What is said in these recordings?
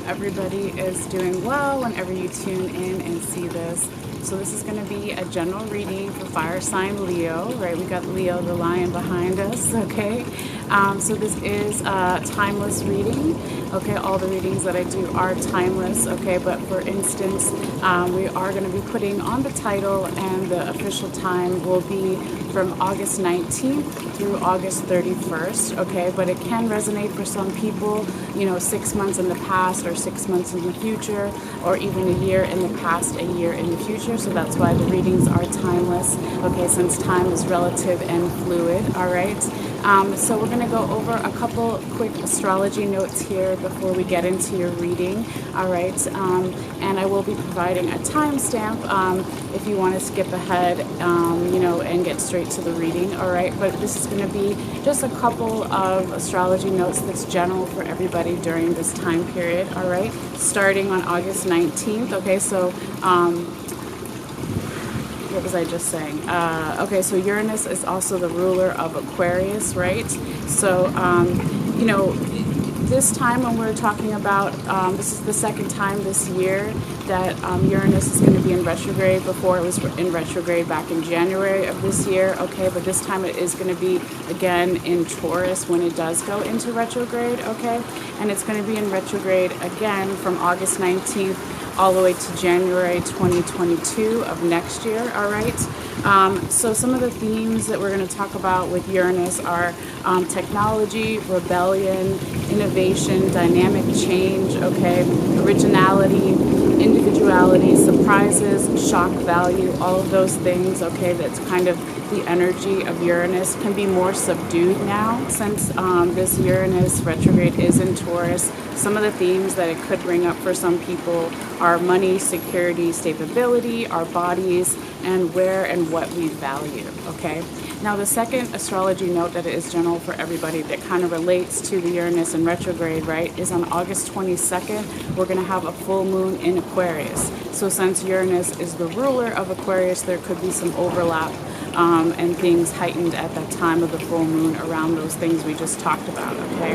everybody is doing well whenever you tune in and see this. So this is going to be a general reading for fire sign Leo, right? We got Leo the lion behind us, okay? So this is a timeless reading, okay? All the readings that I do are timeless, okay? But for instance, we are going to be putting on the title, and the official time will be from August 19th through August 31st, okay? But it can resonate for some people, you know, 6 months in the past or 6 months in the future, or even a year in the past, a year in the future. So that's why the readings are timeless, okay, since time is relative and fluid, all right? So we're going to go over a couple quick astrology notes here before we get into your reading, all right? And I will be providing a timestamp if you want to skip ahead, you know, and get straight to the reading, all right? But this is going to be just a couple of astrology notes that's general for everybody during this time period, all right? Starting on August 19th, okay? So, what was I just saying? Okay, so Uranus is also the ruler of Aquarius, right? So, you know, this time when we're talking about, this is the second time this year that Uranus is going to be in retrograde. Before it was in retrograde back in January of this year, okay? But this time it is going to be again in Taurus when it does go into retrograde, okay? And it's going to be in retrograde again from August 19th all the way to January 2022 of next year, all right? So some of the themes that we're going to talk about with Uranus are technology, rebellion, innovation, dynamic change, okay, originality, individuality, surprises, shock value, all of those things, okay, that's kind of the energy of Uranus. Can be more subdued now since this Uranus retrograde is in Taurus. Some of the themes that it could bring up for some people are money, security, stability, our bodies, and where and what we value, okay? Now, the second astrology note that is general for everybody that kind of relates to the Uranus in retrograde, right, is on August 22nd, we're going to have a full moon in Aquarius. So since Uranus is the ruler of Aquarius, there could be some overlap and things heightened at that time of the full moon around those things we just talked about, okay?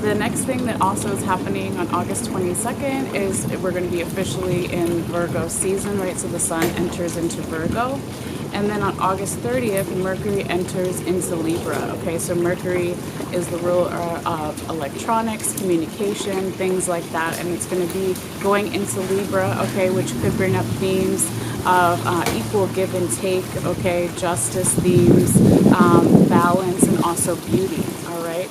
The next thing that also is happening on August 22nd is we're going to be officially in Virgo season, right? So the sun enters into Virgo. And then on August 30th, Mercury enters into Libra, okay? So Mercury is the ruler of electronics, communication, things like that. And it's going to be going into Libra, okay, which could bring up themes of equal give and take, okay, justice themes, balance, and also beauty, all right?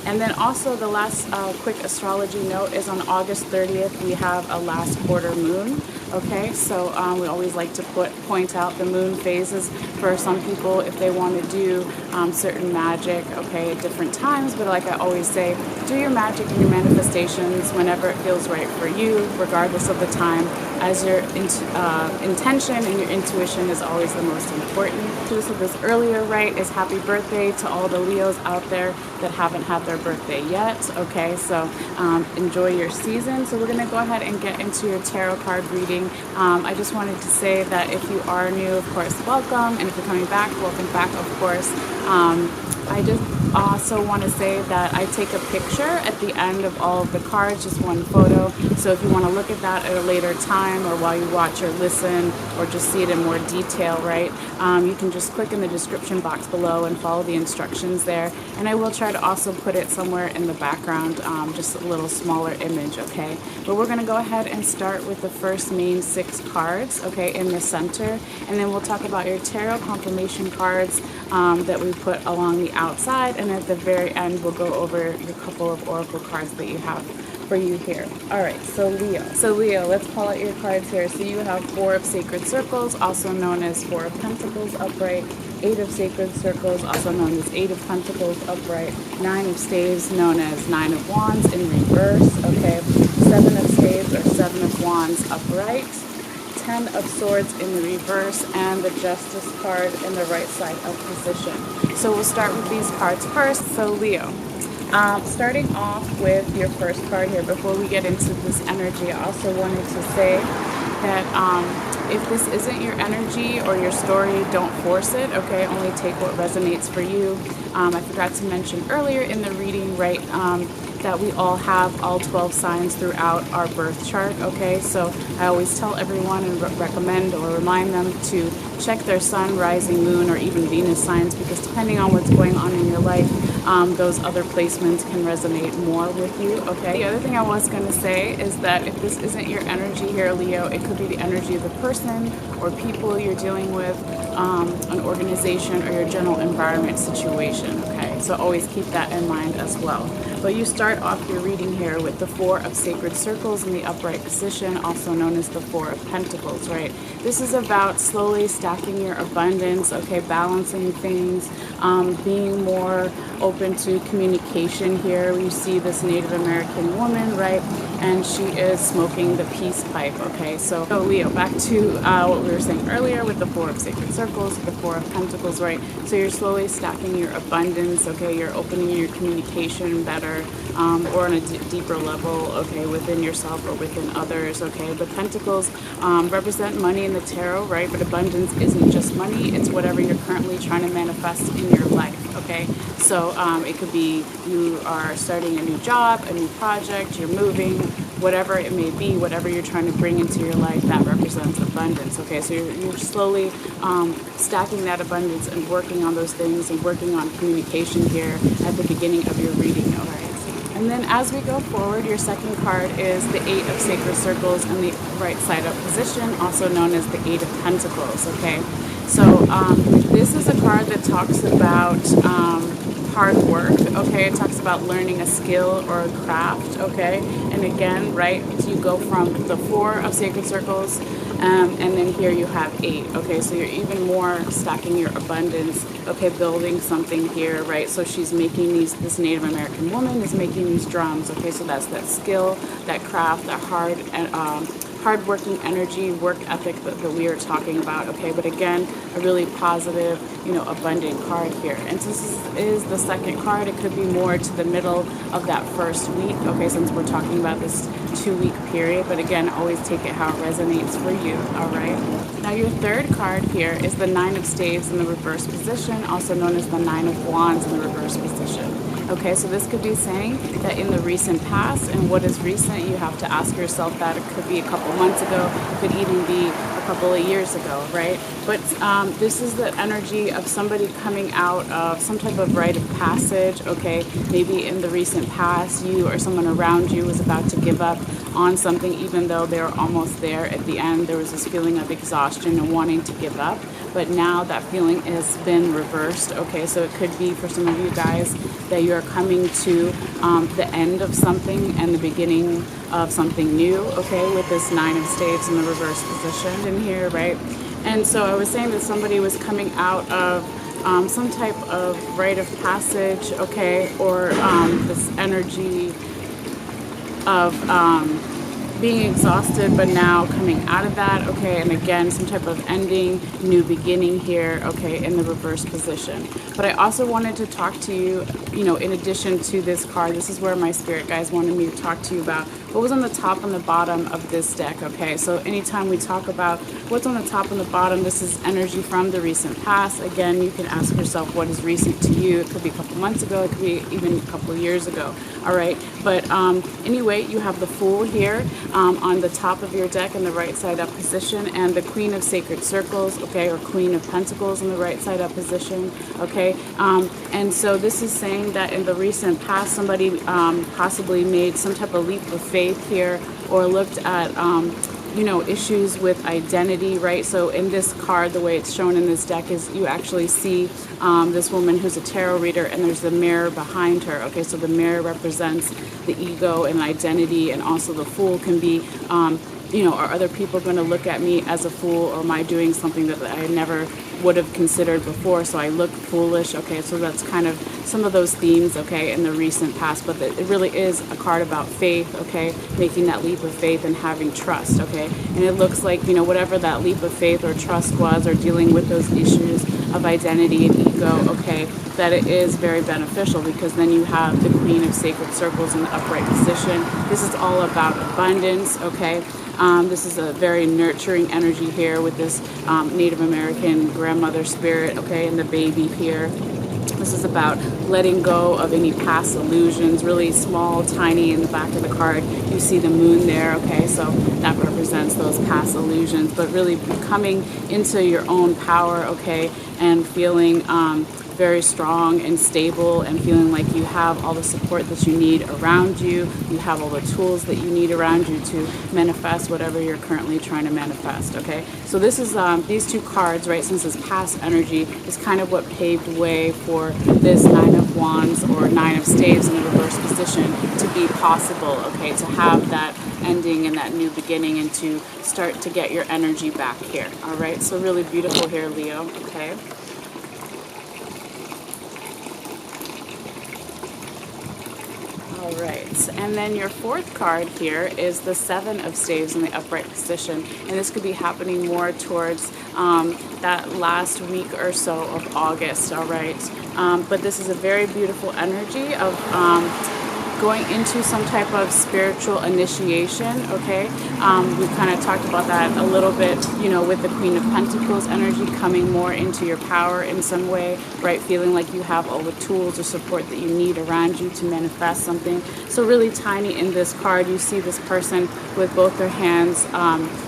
And then also the last quick astrology note is on August 30th, we have a last quarter moon, okay? So we always like to point out the moon phases for some people if they want to do certain magic, okay, at different times. But like I always say, do your magic and your manifestations whenever it feels right for you, regardless of the time, as your intention and your intuition is always the most important. So this was earlier, right, is happy birthday to all the Leos out there that haven't had their birthday yet, okay? So enjoy your season. So we're going to go ahead and get into your tarot card reading. I just wanted to say that if you are new, of course, welcome, and if you're coming back, welcome back, of course. I just also want to say that I take a picture at the end of all of the cards, just one photo. So if you want to look at that at a later time, or while you watch or listen, or just see it in more detail, right, you can just click in the description box below and follow the instructions there. And I will try to also put it somewhere in the background, just a little smaller image, okay? But we're going to go ahead and start with the first main 6 cards, okay, in the center. And then we'll talk about your tarot confirmation cards that we put along the outside. And at the very end, we'll go over your couple of oracle cards that you have for you here. All right, so Leo, let's pull out your cards here. So you have 4 of Sacred Circles, also known as 4 of Pentacles upright, 8 of Sacred Circles, also known as 8 of Pentacles upright, 9 of Staves, known as 9 of Wands in reverse, okay, 7 of Staves or 7 of Wands upright, 10 of Swords in the reverse, and the Justice card in the right side of position. So we'll start with these cards first. So Leo, starting off with your first card here, before we get into this energy, I also wanted to say that if this isn't your energy or your story, don't force it, okay? Only take what resonates for you. I forgot to mention earlier in the reading, right, that we all have all 12 signs throughout our birth chart, okay? So I always tell everyone and recommend or remind them to check their sun, rising, moon, or even Venus signs, because depending on what's going on in your life, those other placements can resonate more with you, okay? The other thing I was going to say is that if this isn't your energy here, Leo, it could be the energy of the person or people you're dealing with, an organization, or your general environment situation, okay? So always keep that in mind as well. But you start off your reading here with the Four of Sacred Circles in the upright position, also known as the Four of Pentacles, right? This is about slowly stacking your abundance, okay, balancing things, being more open to communication here. You see this Native American woman, right? And she is smoking the peace pipe, okay? So Leo, back to what we were saying earlier with the Four of Sacred Circles, the Four of Pentacles, right? So you're slowly stacking your abundance, okay? You're opening your communication better, or on a deeper level, okay, within yourself or within others, okay? The Pentacles represent money in the tarot, right? But abundance isn't just money, it's whatever you're currently trying to manifest in your life, okay? So it could be you are starting a new job, a new project, you're moving, whatever it may be, whatever you're trying to bring into your life, that represents abundance, okay? So you're slowly stacking that abundance and working on those things and working on communication here at the beginning of your reading, all right? And then as we go forward, your second card is the Eight of Sacred Circles in the right side up position, also known as the Eight of Pentacles, okay? So this is a card that talks about hard work, okay? It talks about learning a skill or a craft, okay? And again, right, so you go from the Four of Sacred Circles, and then here you have 8, okay? So you're even more stacking your abundance, okay, building something here, right? So she's making this Native American woman is making these drums, okay? So that's that skill, that craft, that hard-working energy, work ethic that we are talking about, okay? But again, a really positive, abundant card here. And since this is the second card, it could be more to the middle of that first week, okay, since we're talking about this 2-week period. But again, always take it how it resonates for you, all right? Now your third card here is the Nine of Staves in the reverse position, also known as the Nine of Wands in the reverse position. Okay, so this could be saying that in the recent past, and what is recent, you have to ask yourself that. It could be a couple months ago, it could even be a couple of years ago, right? But this is the energy of somebody coming out of some type of rite of passage, okay? Maybe in the recent past, you or someone around you was about to give up on something, even though they were almost there at the end. There was this feeling of exhaustion and wanting to give up. But now that feeling has been reversed, okay? So it could be for some of you guys that you're coming to the end of something and the beginning of something new, okay, with this Nine of Staves in the reverse position in here, right? And so I was saying that somebody was coming out of some type of rite of passage, okay, or this energy of being exhausted, but now coming out of that, okay, and again, some type of ending, new beginning here, okay, in the reverse position. But I also wanted to talk to you, in addition to this card, this is where my spirit guys wanted me to talk to you about what was on the top and the bottom of this deck, okay? So anytime we talk about what's on the top and the bottom, this is energy from the recent past. Again, you can ask yourself what is recent to you. It could be a couple months ago, it could be even a couple of years ago, all right? But anyway, you have the Fool here on the top of your deck in the right side up position, and the Queen of Sacred Circles, okay, or Queen of Pentacles in the right side up position, okay? And so this is saying that in the recent past, somebody possibly made some type of leap of faith here, or looked at issues with identity, right? So in this card, the way it's shown in this deck is you actually see this woman who's a tarot reader, and there's the mirror behind her, okay? So the mirror represents the ego and identity, and also the Fool can be are other people going to look at me as a fool, or am I doing something that I never would have considered before, so I look foolish, okay? So that's kind of some of those themes, okay, in the recent past, but it really is a card about faith, okay, making that leap of faith and having trust, okay? And it looks like, whatever that leap of faith or trust was, or dealing with those issues of identity and ego, okay, that it is very beneficial, because then you have the Queen of Sacred Circles in the upright position. This is all about abundance, okay? This is a very nurturing energy here with this Native American grandmother spirit, okay, and the baby here. This is about letting go of any past illusions, really small, tiny. In the back of the card, you see the moon there, okay? So that represents those past illusions, but really coming into your own power, okay? And feeling very strong and stable, and feeling like you have all the support that you need around you. You have all the tools that you need around you to manifest whatever you're currently trying to manifest, okay? So this is, these two cards, right, since it's past energy, is kind of what paved the way for this Nine of Wands or Nine of Staves in the reverse position to be possible, okay? To have that ending and that new beginning, and to start to get your energy back here, all right? So really beautiful here, Leo, okay? All right, and then your fourth card here is the Seven of Staves in the upright position, and this could be happening more towards that last week or so of August, all right? But this is a very beautiful energy of going into some type of spiritual initiation, okay? We kind of talked about that a little bit, you know, with the Queen of Pentacles energy, coming more into your power in some way, right? Feeling like you have all the tools or support that you need around you to manifest something. So really tiny in this card, you see this person with both their hands,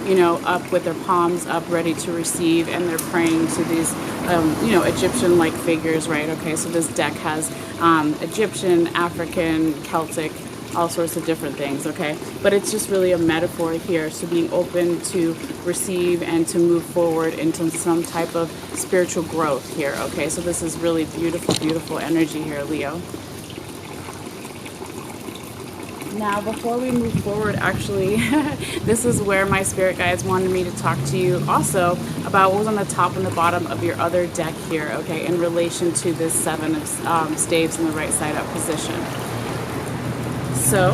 you know, up with their palms up, ready to receive, and they're praying to these, you know, Egyptian-like figures, right? Okay, so this deck has Egyptian, African, Celtic, all sorts of different things, okay? But it's just really a metaphor here. So being open to receive and to move forward into some type of spiritual growth here, okay? So this is really beautiful, beautiful energy here, Leo. Now, before we move forward, actually, this is where my spirit guides wanted me to talk to you also about what was on the top and the bottom of your other deck here, okay, in relation to this Seven of Staves in the right side up position. So,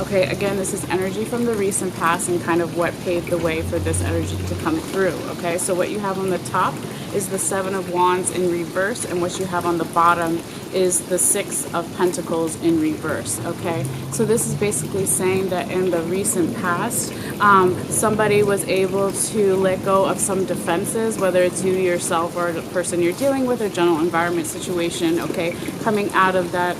okay, again, this is energy from the recent past and kind of what paved the way for this energy to come through, okay? So what you have on the top is the Seven of Wands in reverse, and what you have on the bottom is the Six of Pentacles in reverse, okay? So this is basically saying that in the recent past, somebody was able to let go of some defenses, whether it's you yourself or the person you're dealing with, or general environment situation, okay? Coming out of that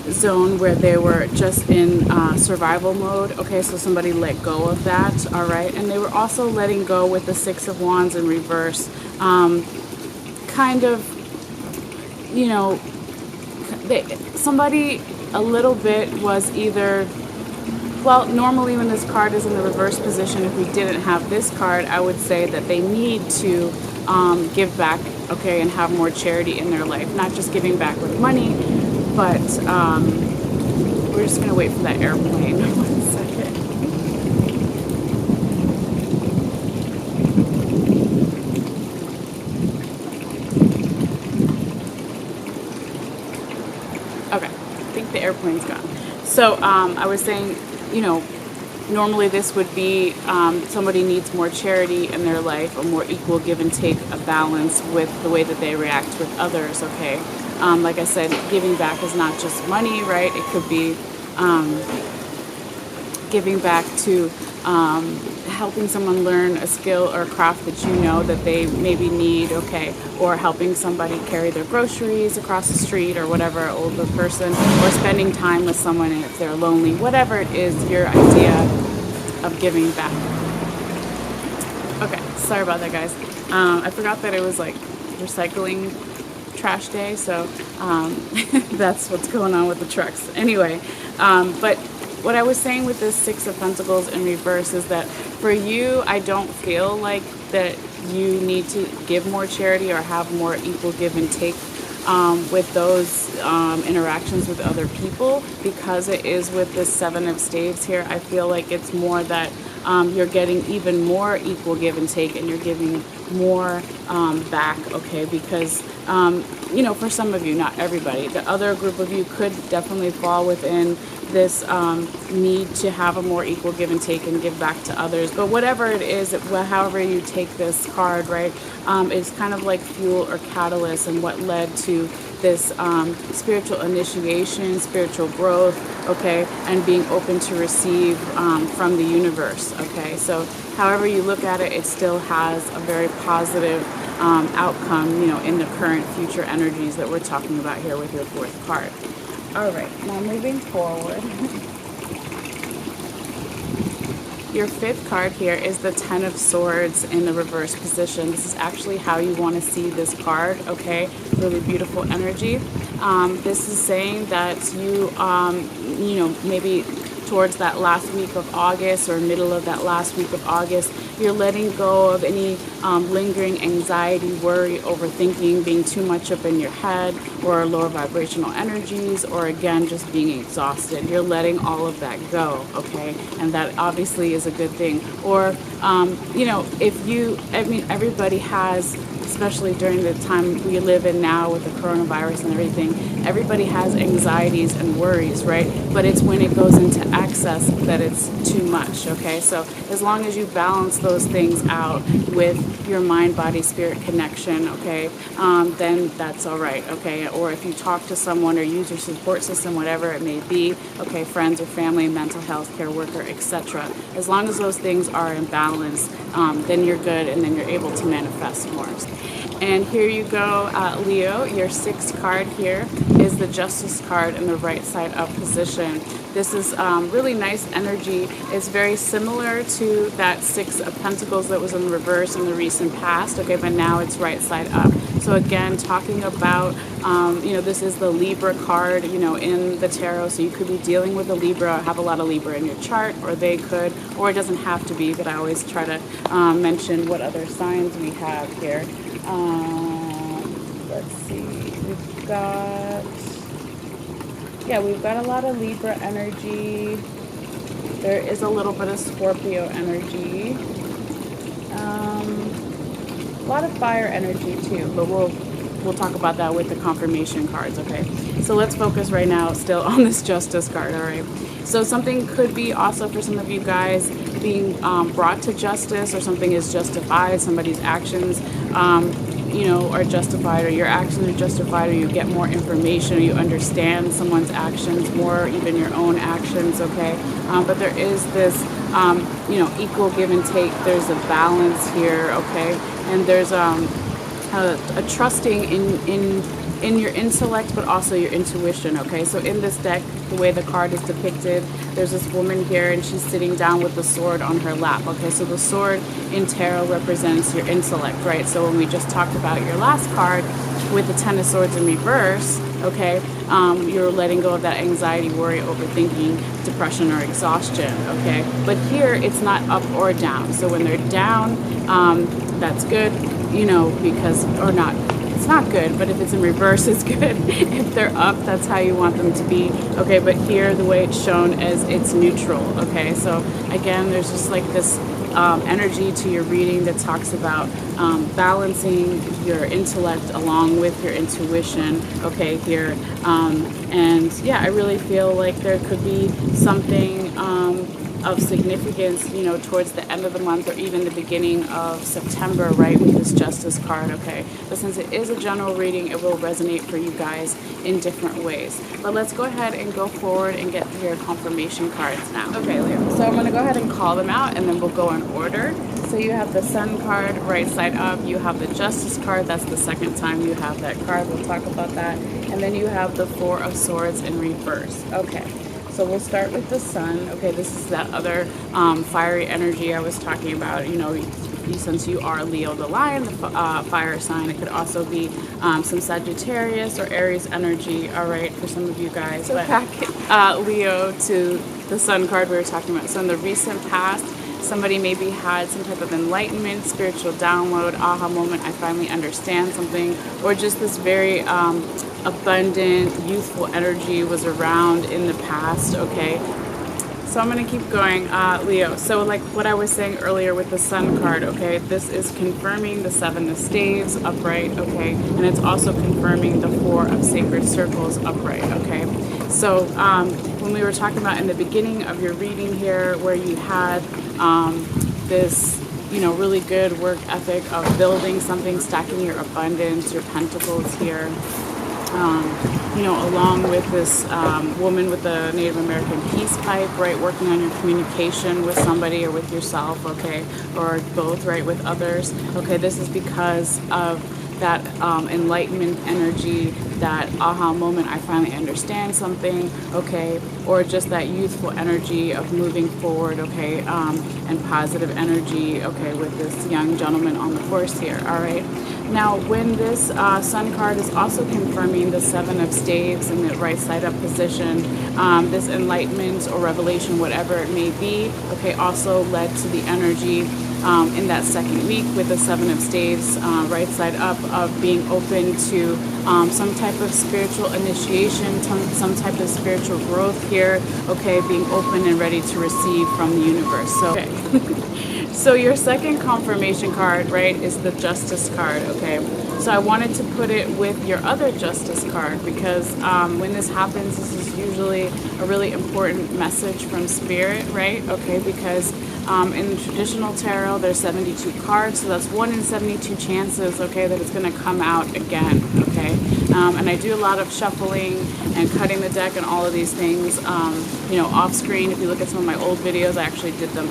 zone where they were just in survival mode, okay? So somebody let go of that, all right? And they were also letting go with the Six of Wands in reverse, kind of, you know, somebody a little bit was either, well, normally when this card is in the reverse position, if we didn't have this card, I would say that they need to give back, okay, and have more charity in their life. Not just giving back with money, but we're just going to wait for that airplane. 1 second. Okay, I think the airplane's gone. So I was saying, you know, normally this would be somebody needs more charity in their life, a more equal give and take, a balance with the way that they react with others, okay? Like I said, giving back is not just money, right? It could be giving back to helping someone learn a skill or a craft that you know that they maybe need, okay? Or helping somebody carry their groceries across the street, or whatever, an older person, or spending time with someone if they're lonely. Whatever it is, your idea of giving back. Okay, sorry about that, guys. I forgot that it was like recycling trash day, so that's what's going on with the trucks. Anyway, but what I was saying with this Six of Pentacles in reverse is that for you, I don't feel like that you need to give more charity or have more equal give and take with those interactions with other people, because it is with the Seven of Staves here. I feel like it's more that you're getting even more equal give and take, and you're giving more back, okay? Because you know, for some of you, not everybody, the other group of you could definitely fall within this need to have a more equal give and take and give back to others. But whatever it is, however you take this card, right, it's kind of like fuel or catalyst, and what led to this spiritual initiation, spiritual growth, okay, and being open to receive from the universe, okay? So however you look at it, it still has a very positive outcome, in the current future energies that we're talking about here with your fourth card. All right, now moving forward. Your fifth card here is the Ten of Swords in the reverse position. This is actually how you want to see this card, okay? Really beautiful energy. This is saying that you, maybe towards that last week of August or middle of that last week of August, you're letting go of any lingering anxiety, worry, overthinking, being too much up in your head, or lower vibrational energies, or again, just being exhausted. You're letting all of that go, okay? And that obviously is a good thing. Or, everybody has, especially during the time we live in now with the coronavirus and everything, everybody has anxieties and worries, right? But it's when it goes into excess that it's too much, okay? So as long as you balance those things out with your mind, body, spirit connection, okay, then that's all right, okay? Or if you talk to someone or use your support system, whatever it may be, okay, friends or family, mental health care worker, etc. As long as those things are in balance, then you're good, and then you're able to manifest more. And here you go, Leo. Your sixth card here is the Justice card in the right side up position. This is really nice energy. It's very similar to that Six of Pentacles that was in reverse in the recent past, okay, but now it's right side up. So again, talking about, this is the Libra card, in the tarot. So you could be dealing with a Libra, have a lot of Libra in your chart, or they could, or it doesn't have to be, but I always try to mention what other signs we have here. Let's see, we've got a lot of Libra energy. There is a little bit of Scorpio energy. A lot of fire energy too, but we'll talk about that with the confirmation cards, okay? So let's focus right now still on this Justice card, all right? So something could be also for some of you guys being brought to justice, or something is justified, somebody's actions are justified, or your actions are justified, or you get more information, or you understand someone's actions more, even your own actions, okay? But there is this, equal give and take. There's a balance here, okay? And there's a trusting in your intellect, but also your intuition, okay? So in this deck, the way the card is depicted, there's this woman here, and she's sitting down with the sword on her lap, okay? So the sword in tarot represents your intellect, right? So when we just talked about your last card with the Ten of Swords in reverse, okay, you're letting go of that anxiety, worry, overthinking, depression, or exhaustion, okay? But here, it's not up or down. So when they're down, that's good, because, or not, it's not good, but if it's in reverse, it's good. If they're up, that's how you want them to be, okay? But here, the way it's shown is it's neutral, okay? So again, there's just like this energy to your reading that talks about balancing your intellect along with your intuition, okay, here. And yeah, I really feel like there could be something of significance, towards the end of the month, or even the beginning of September, right, with this Justice card, okay? But since it is a general reading, it will resonate for you guys in different ways. But let's go ahead and go forward and get your confirmation cards now. Okay, Leo, so I'm going to go ahead and call them out, and then we'll go in order. So you have the Sun card right side up, you have the Justice card, that's the second time you have that card, we'll talk about that, and then you have the Four of Swords in reverse. Okay. So we'll start with the Sun. Okay, this is that other fiery energy I was talking about. Since you are Leo the Lion, the fire sign, it could also be some Sagittarius or Aries energy, all right, for some of you guys. So back Leo to the Sun card we were talking about. So in the recent past, somebody maybe had some type of enlightenment, spiritual download, aha moment, I finally understand something, or just this very abundant, youthful energy was around in the past, okay? So I'm going to keep going, Leo. So like what I was saying earlier with the Sun card, okay, this is confirming the Seven of Staves upright, okay, and it's also confirming the Four of Sacred Circles upright, okay. So when we were talking about in the beginning of your reading here, where you had this, really good work ethic of building something, stacking your abundance, your pentacles here, you know, along with this woman with the Native American peace pipe, right, working on your communication with somebody or with yourself, okay, or both, right, with others. Okay, this is because of that enlightenment energy, that aha moment, I finally understand something, okay, or just that youthful energy of moving forward, okay, and positive energy, okay, with this young gentleman on the horse here, all right. Now, when this Sun card is also confirming the Seven of Staves in the right side up position, this enlightenment or revelation, whatever it may be, okay, also led to the energy in that second week with the Seven of Staves right side up of being open to some type of spiritual initiation, some type of spiritual growth here, okay, being open and ready to receive from the universe. So, okay. So your second confirmation card, right, is the Justice card, okay? So I wanted to put it with your other Justice card because when this happens, this is usually a really important message from Spirit, right? Okay, because in the traditional tarot, there's 72 cards, so that's 1 in 72 chances, okay, that it's going to come out again, okay? And I do a lot of shuffling and cutting the deck and all of these things, you know, off screen. If you look at some of my old videos, I actually did them,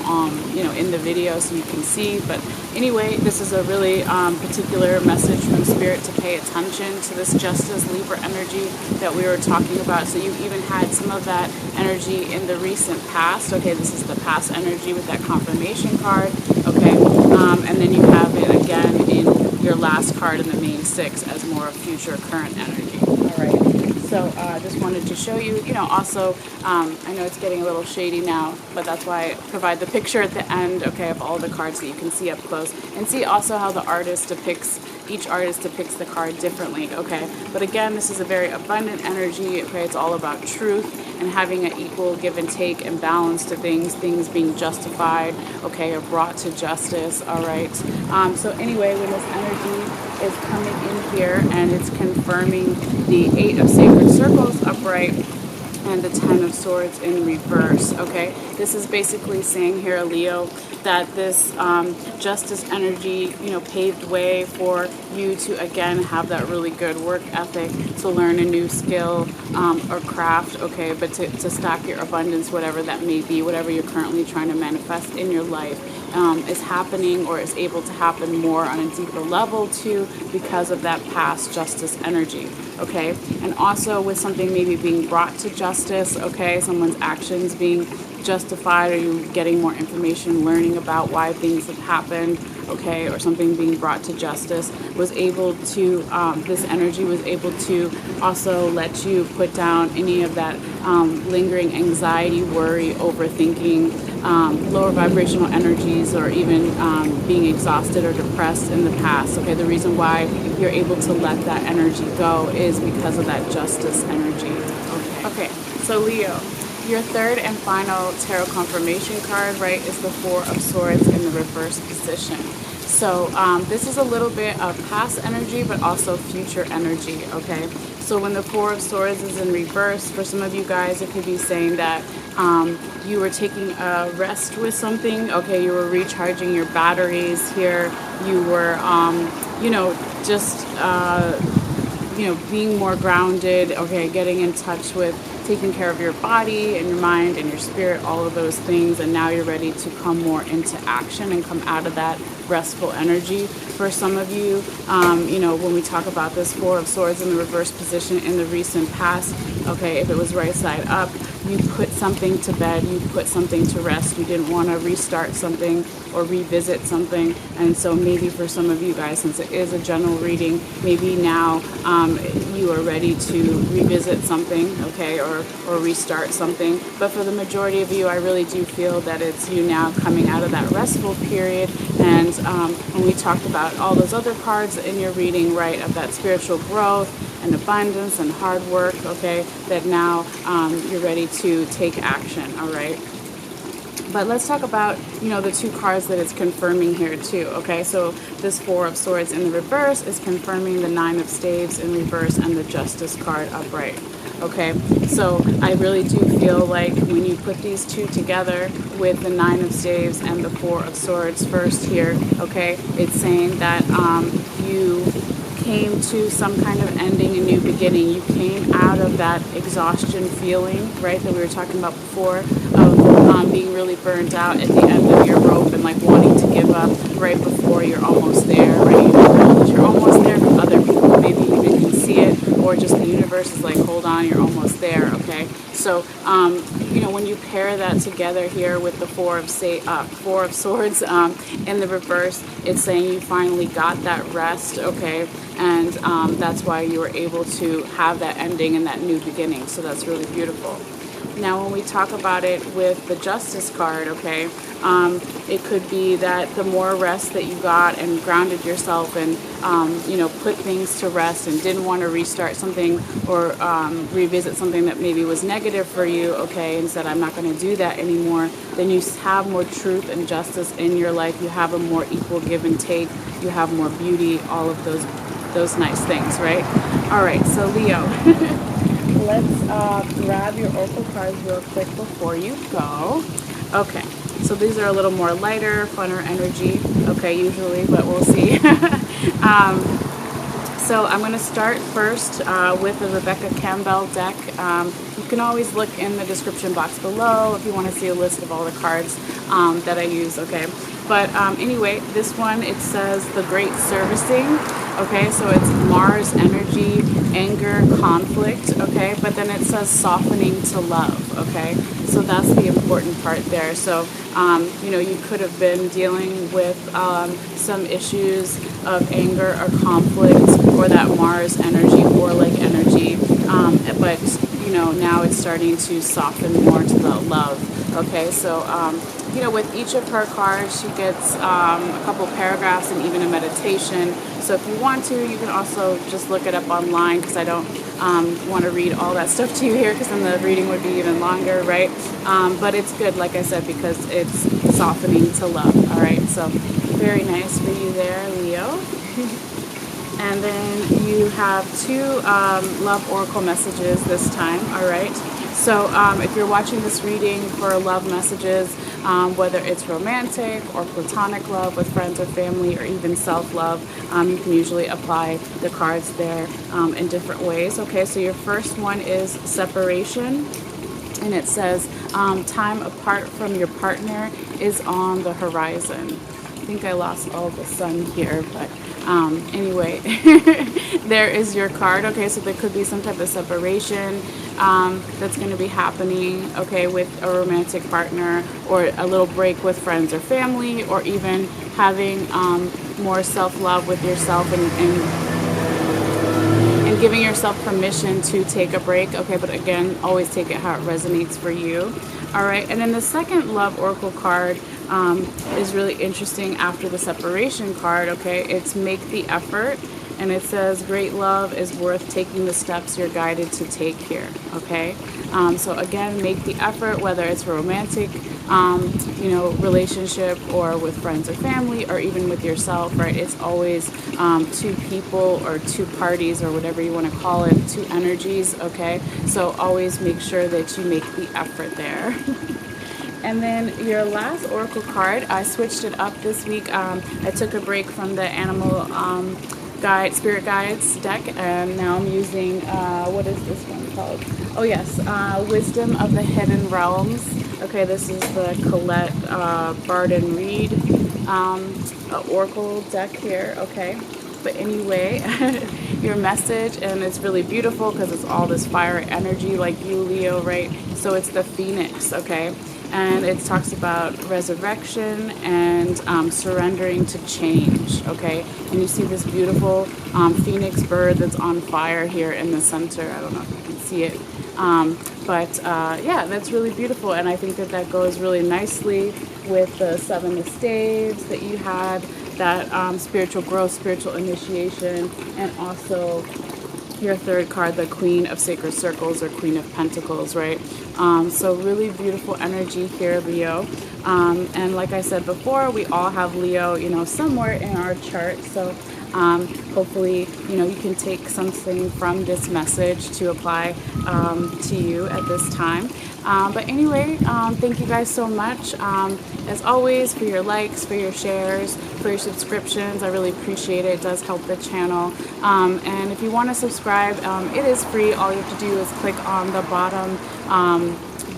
you know, in the video so you can see. But anyway, this is a really particular message from Spirit to pay attention to this Justice Libra energy that we were talking about. So you even had some of that energy in the recent past. Okay, this is the past energy with that confirmation card. Okay, and then you have it again in your last card in the main six as more of future current energy. All right. So just wanted to show you, you know, also, I know it's getting a little shady now, but that's why I provide the picture at the end, okay, of all the cards that you can see up close. And see also how the artist depicts, each artist depicts the card differently, okay? But again, this is a very abundant energy, okay? It's all about truth and having an equal give and take and balance to things being justified, okay, or brought to justice, all right? So anyway, when this energy is coming in here and it's confirming the Eight of Sacred Circles upright and the Ten of Swords in reverse, okay? This is basically saying here, Leo, that this justice energy, you know, paved way for you to, again, have that really good work ethic, to learn a new skill or craft, okay, but to stack your abundance, whatever that may be, whatever you're currently trying to manifest in your life. Is happening or is able to happen more on a deeper level too because of that past justice energy, okay? And also with something maybe being brought to justice, okay, someone's actions being justified, or you getting more information, learning about why things have happened, okay, or something being brought to justice, was able to, this energy was able to also let you put down any of that lingering anxiety, worry, overthinking, lower vibrational energies, or even being exhausted or depressed in the past, okay? The reason why you're able to let that energy go is because of that justice energy, okay? Okay, so Leo, your third and final tarot confirmation card, right, is the Four of Swords in the reverse position. So this is a little bit of past energy, but also future energy, okay? So when the Four of Swords is in reverse, for some of you guys, it could be saying that you were taking a rest with something, okay? You were recharging your batteries here. You were, you know, just, you know, being more grounded, okay, getting in touch with taking care of your body and your mind and your spirit, all of those things, and now you're ready to come more into action and come out of that restful energy. For some of you, you know, when we talk about this Four of Swords in the reverse position in the recent past, okay, if it was right side up, you put something to bed, you put something to rest, you didn't want to restart something or revisit something, and so maybe for some of you guys, since it is a general reading, maybe now you are ready to revisit something, okay, or restart something. But for the majority of you, I really do feel that it's you now coming out of that restful period. And when we talked about all those other cards in your reading, right, of that spiritual growth and abundance and hard work, okay, that now you're ready to take action, all right? But let's talk about, you know, the two cards that it's confirming here too, okay? So this Four of Swords in the reverse is confirming the Nine of Staves in reverse and the Justice card upright, okay? So I really do feel like when you put these two together with the Nine of Staves and the Four of Swords first here, okay, it's saying that you came to some kind of ending, a new beginning. You came out of that exhaustion feeling, right, that we were talking about before, of being really burned out at the end of your rope and like wanting to give up right before you're almost there, right? You know that you're almost there, but other people maybe even can see it, or just the universe is like, hold on, you're almost there, okay? So, you know, when you pair that together here with the Four of Swords in the reverse, it's saying you finally got that rest, okay? And that's why you were able to have that ending and that new beginning. So that's really beautiful. Now, when we talk about it with the Justice card, okay, it could be that the more rest that you got and grounded yourself and, you know, put things to rest and didn't want to restart something or revisit something that maybe was negative for you, okay, and said, I'm not going to do that anymore, then you have more truth and justice in your life. You have a more equal give and take. You have more beauty, all of those nice things, right? All right, so Leo. Let's grab your oracle cards real quick before you go. Okay, so these are a little more lighter, funner energy, okay, usually, but we'll see. So I'm going to start first with the Rebecca Campbell deck. You can always look in the description box below if you want to see a list of all the cards that I use, okay? But anyway, this one, it says the Great Servicing, okay? So it's Mars energy, anger, conflict, okay? But then it says softening to love, okay? So that's the important part there. So, you know, you could have been dealing with some issues of anger or conflict or that Mars energy or like energy, but, you know, now it's starting to soften more to the love, okay? So, you know, with each of her cards, she gets a couple paragraphs and even a meditation. So if you want to, you can also just look it up online, because I don't want to read all that stuff to you here, because then the reading would be even longer, right? But it's good, like I said, because it's softening to love, all right? So very nice for you there, Leo. And then you have two love oracle messages this time, all right? So if you're watching this reading for love messages, whether it's romantic or platonic love with friends or family, or even self-love, you can usually apply the cards there in different ways. Okay, so your first one is separation, and it says time apart from your partner is on the horizon. I think I lost all the sun here, but anyway, there is your card. Okay, so there could be some type of separation that's going to be happening, okay, with a romantic partner, or a little break with friends or family, or even having more self-love with yourself and giving yourself permission to take a break, okay, but again, always take it how it resonates for you. All right, and then the second love oracle card is really interesting after the separation card, okay? It's make the effort, and it says great love is worth taking the steps you're guided to take here, okay? So again, make the effort, whether it's a romantic, you know, relationship, or with friends or family, or even with yourself, right? It's always two people or two parties, or whatever you want to call it, two energies, okay? So always make sure that you make the effort there. And then your last oracle card, I switched it up this week. I took a break from the animal spirit guides deck, and now I'm using what is this one called? Oh yes, Wisdom of the Hidden Realms. Okay, this is the Colette Barden Reed oracle deck here. Okay, but anyway, your message, and it's really beautiful because it's all this fire energy, like you, Leo, right? So it's the Phoenix. Okay. And it talks about resurrection and surrendering to change, okay? And you see this beautiful phoenix bird that's on fire here in the center. I don't know if you can see it. Yeah, that's really beautiful. And I think that that goes really nicely with the 7 of staves that you had, that spiritual growth, spiritual initiation, and also your third card, the Queen of Sacred Circles, or Queen of Pentacles, right? So really beautiful energy here, Leo. And like I said before, we all have Leo, you know, somewhere in our chart. So Hopefully, you can take something from this message to apply to you at this time. But anyway, thank you guys so much, as always, for your likes, for your shares, for your subscriptions. I really appreciate it. It does help the channel. And if you want to subscribe, it is free. All you have to do is click on the bottom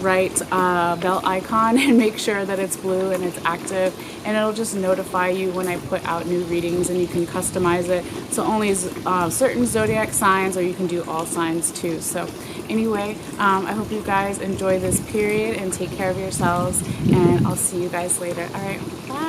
right bell icon and make sure that it's blue and it's active, and it'll just notify you when I put out new readings, and you can customize it so only certain zodiac signs, or you can do all signs too. So anyway, I hope you guys enjoy this period and take care of yourselves, and I'll see you guys later. All right, bye.